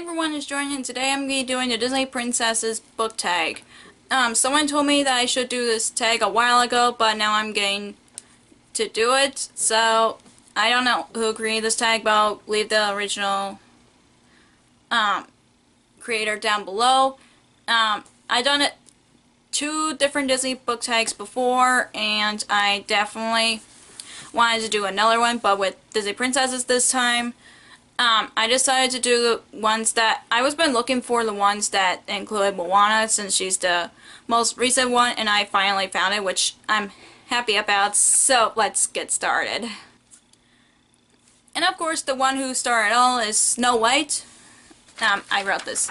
everyone is joining in. Today I'm going to be doing the Disney Princesses book tag. Someone told me that I should do this tag a while ago, but now I'm getting to do it. So, I don't know who created this tag, but I'll leave the original creator down below. I've done it 2 different Disney book tags before, and I definitely wanted to do another one, but with Disney Princesses this time. I decided to do the ones that I was been looking for, the ones that include Moana, since she's the most recent one, and I finally found it, which I'm happy about. So let's get started. And of course, the one who started it all is Snow White. I wrote this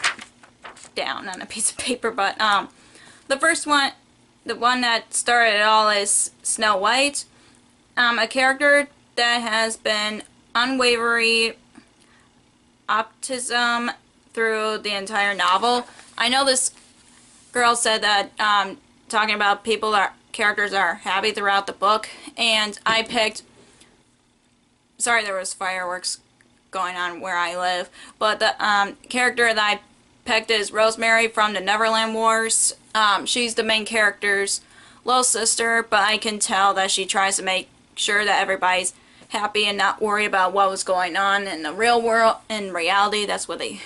down on a piece of paper, but the first one, the one that started it all, is Snow White, a character that has been unwavering optimism through the entire novel. I know this girl said that talking about people that characters are happy throughout the book, and I picked, sorry there was fireworks going on where I live, but the character that I picked is Rosemary from the Neverland Dwarfs. She's the main character's little sister, but I can tell that she tries to make sure that everybody's happy and not worry about what was going on in the real world. In reality, that's what they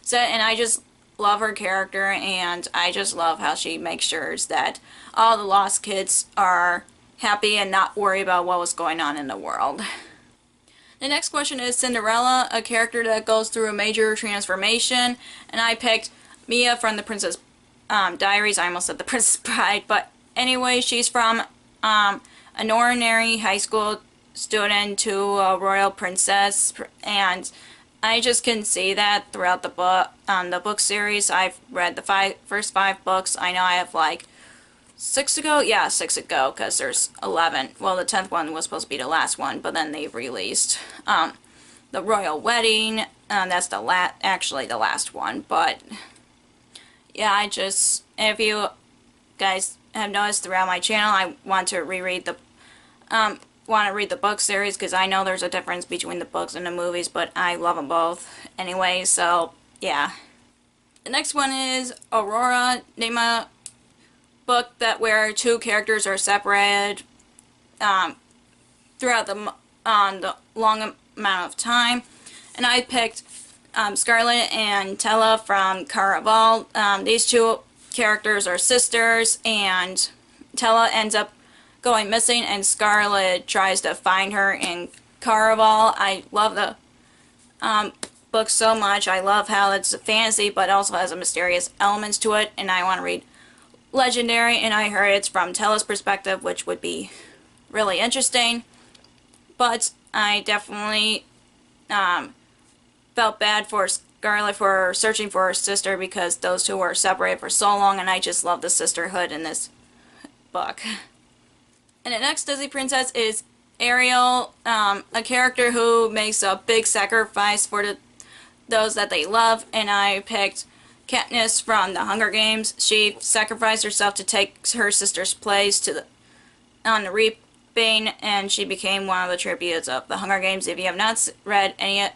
said, and I just love her character, and I just love how she makes sure that all the lost kids are happy and not worry about what was going on in the world. The next question is Cinderella, a character that goes through a major transformation, and I picked Mia from the Princess Diaries. I almost said the Princess Bride, but anyway, she's from an ordinary high school student to a royal princess, and I just can see that throughout the book series. I've read the first 5 books. I know I have like 6 to go. Yeah, 6 to go, because there's 11. Well, the 10th one was supposed to be the last one, but then they released the royal wedding. That's the actually the last one. But yeah, if you guys have noticed throughout my channel, I want to read the book series, because I know there's a difference between the books and the movies, but I love them both anyway, so yeah. The next one is Aurora, name a book where 2 characters are separated throughout the long amount of time, and I picked Scarlett and Tella from Caraval. These 2 characters are sisters, and Tella ends up going missing, and Scarlett tries to find her in Caraval. I love the book so much. I love how it's a fantasy but also has a mysterious elements to it, and I want to read Legendary, and I heard it's from Tella's perspective, which would be really interesting. But I definitely felt bad for Scarlett for searching for her sister, because those 2 were separated for so long, and I just love the sisterhood in this book. And the next Disney princess is Ariel, a character who makes a big sacrifice for those that they love, and I picked Katniss from the Hunger Games. She sacrificed herself to take her sister's place on the reaping, and she became one of the tributes of the Hunger Games. If you have not read any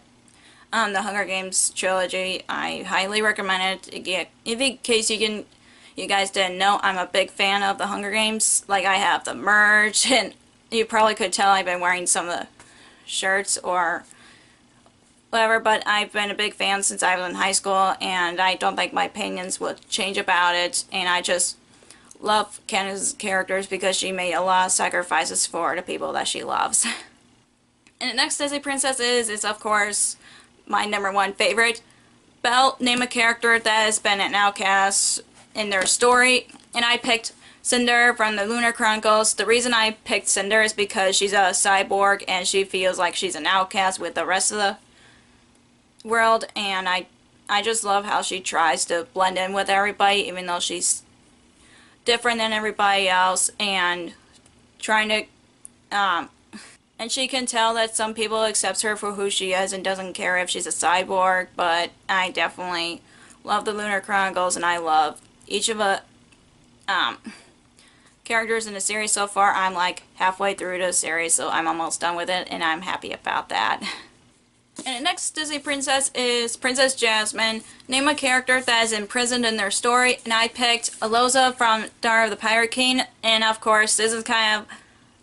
the Hunger Games trilogy, I highly recommend it. In case you guys didn't know, I'm a big fan of the Hunger Games. Like, I have the merch, and you probably could tell I've been wearing some of the shirts or whatever, but I've been a big fan since I was in high school, and I don't think my opinions would change about it, and I just love Katniss' characters because she made a lot of sacrifices for the people that she loves. And the next Disney princess is of course my #1 favorite, Belle. Name a character that has been an outcast in their story, and I picked Cinder from the Lunar Chronicles. The reason I picked Cinder is because she's a cyborg, and she feels like she's an outcast with the rest of the world, and I just love how she tries to blend in with everybody, even though she's different than everybody else, and trying to and she can tell that some people accept her for who she is and doesn't care if she's a cyborg. But I definitely love the Lunar Chronicles, and I love each of the characters in the series so far. I'm like halfway through the series, so I'm almost done with it, and I'm happy about that. And the next Disney princess is Princess Jasmine. Name a character that is imprisoned in their story, and I picked Aloza from Daughter of the Pirate King. And of course, this is kind of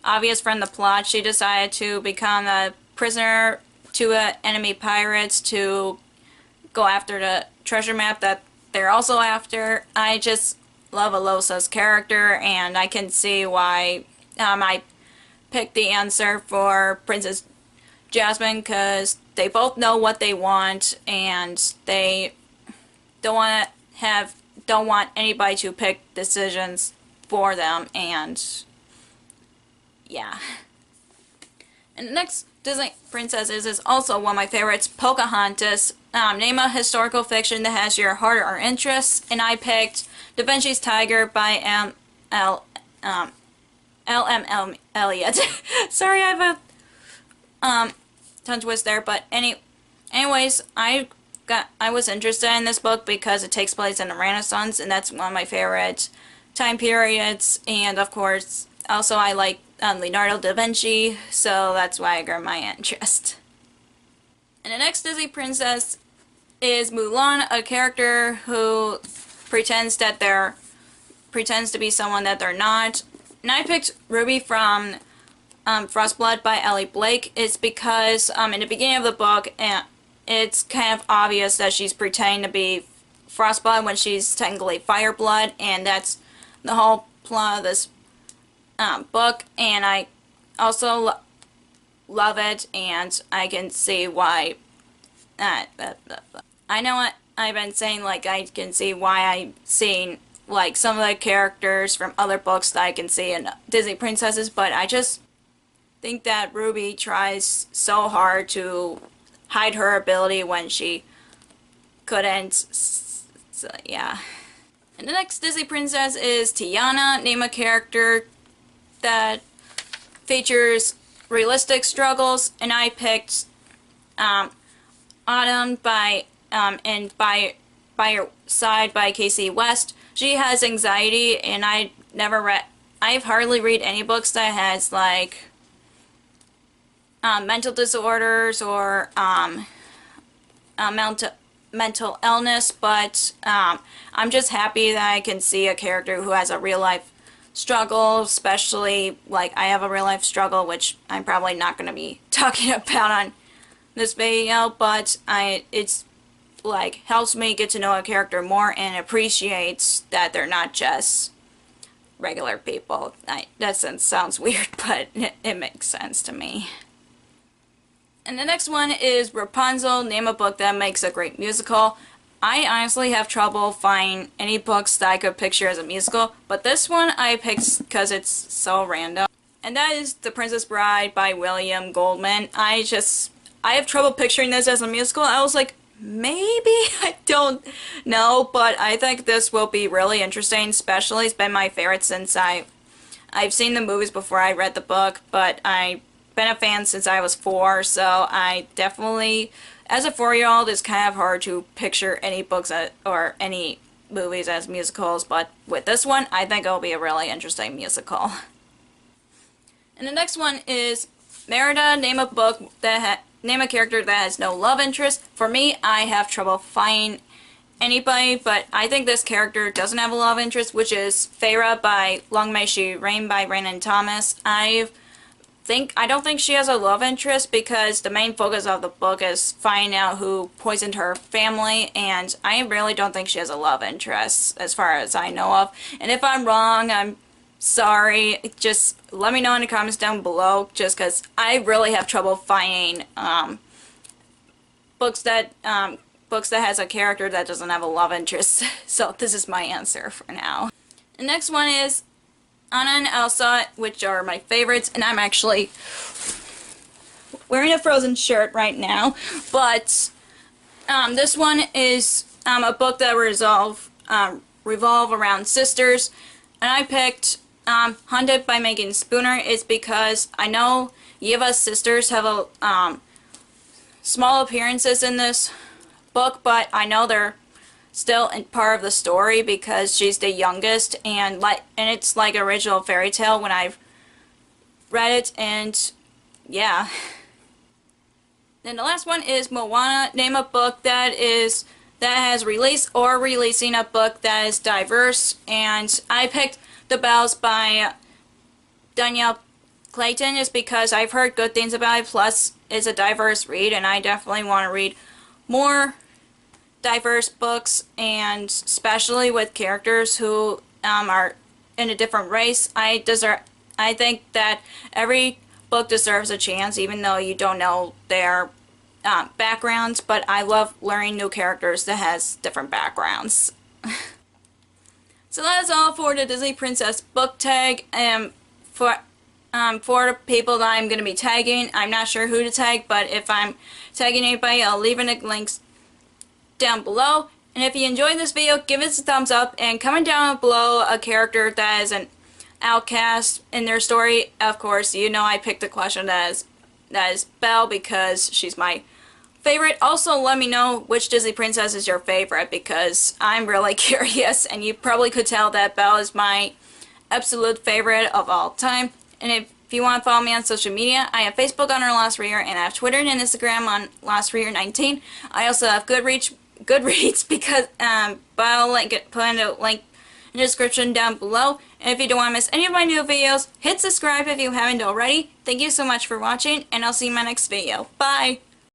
obvious from the plot. She decided to become a prisoner to enemy pirates to go after the treasure map that they're also after. I just love Alosa's character, and I can see why I picked the answer for Princess Jasmine, because they both know what they want, and they don't want anybody to pick decisions for them, and yeah. And the next Disney princess is also one of my favorites, Pocahontas. Name a historical fiction that has your heart or interest, and I picked Da Vinci's Tiger by L.M. Eliot. Sorry, I have a tongue twist there, but anyways, I was interested in this book because it takes place in the Renaissance, and that's one of my favorite time periods. And of course, also I like Leonardo da Vinci, so that's why I got my interest. And the next Disney princess is Mulan, a character who pretends to be someone that they're not. And I picked Ruby from Frostblood by Ellie Blake. It's because in the beginning of the book, it's kind of obvious that she's pretending to be Frostblood when she's technically Fireblood, and that's the whole plot of this book. And I also love it, and I can see why. I know what I've been saying, like I can see why I've seen like some of the characters from other books that I can see in Disney princesses, but I just think that Ruby tries so hard to hide her ability when she couldn't. So, yeah. And the next Disney princess is Tiana. Name a character that features realistic struggles, and I picked Autumn by By Your Side by Casey West. She has anxiety, and I've hardly read any books that has like mental disorders or mental illness, but I'm just happy that I can see a character who has a real life struggle, especially like I have a real life struggle, which I'm probably not going to be talking about on this video, but it's like helps me get to know a character more and appreciates that they're not just regular people. That sounds weird, but it makes sense to me. And the next one is Rapunzel. Name a book that makes a great musical. I honestly have trouble finding any books that I could picture as a musical, but this one I picked because it's so random. And that is The Princess Bride by William Goldman. I have trouble picturing this as a musical. I was like, maybe? I don't know, but I think this will be really interesting, especially it's been my favorite since I've seen the movies before I read the book, but I've been a fan since I was 4, so I definitely, as a 4-year-old, it's kind of hard to picture any books or any movies as musicals, but with this one, I think it'll be a really interesting musical. And the next one is Merida. Name a character that has no love interest. For me, I have trouble finding anybody, but I think this character doesn't have a love interest, which is Feyre by Long May She Reign by Brandon Thomas. I don't think she has a love interest because the main focus of the book is finding out who poisoned her family, and I really don't think she has a love interest as far as I know of. And if I'm wrong, I'm sorry. Just let me know in the comments down below, just because I really have trouble finding books that has a character that doesn't have a love interest. So this is my answer for now. The next one is Anna and Elsa, which are my favorites, and I'm actually wearing a Frozen shirt right now, but this one is a book that revolve around sisters, and I picked Haunted by Megan Spooner. Is because I know Yeva's sisters have a small appearances in this book, but I know they're still in part of the story because she's the youngest, and it's like original fairy tale when I've read it, and yeah. Then the last one is Moana. Name a book that has released or releasing a book that is diverse. And I picked The Bells by Danielle Clayton is because I've heard good things about it. Plus, it's a diverse read, and I definitely want to read more diverse books, and especially with characters who are in a different race. I think that every book deserves a chance, even though you don't know their backgrounds. But I love learning new characters that has different backgrounds. So that is all for the Disney Princess book tag. For the people that I'm going to be tagging, I'm not sure who to tag, but if I'm tagging anybody, I'll leave in the links down below. And if you enjoyed this video, give it a thumbs up and comment down below a character that is an outcast in their story. Of course, you know I picked the question that is Belle because she's my favorite. Also, let me know which Disney princess is your favorite because I'm really curious, and you probably could tell that Belle is my absolute favorite of all time. And if you want to follow me on social media, I have Facebook under Lost Reader, and I have Twitter and Instagram on Lost Reader 19. I also have Goodreads because but I'll put in a link in the description down below. And if you don't want to miss any of my new videos, hit subscribe if you haven't already. Thank you so much for watching, and I'll see you in my next video. Bye!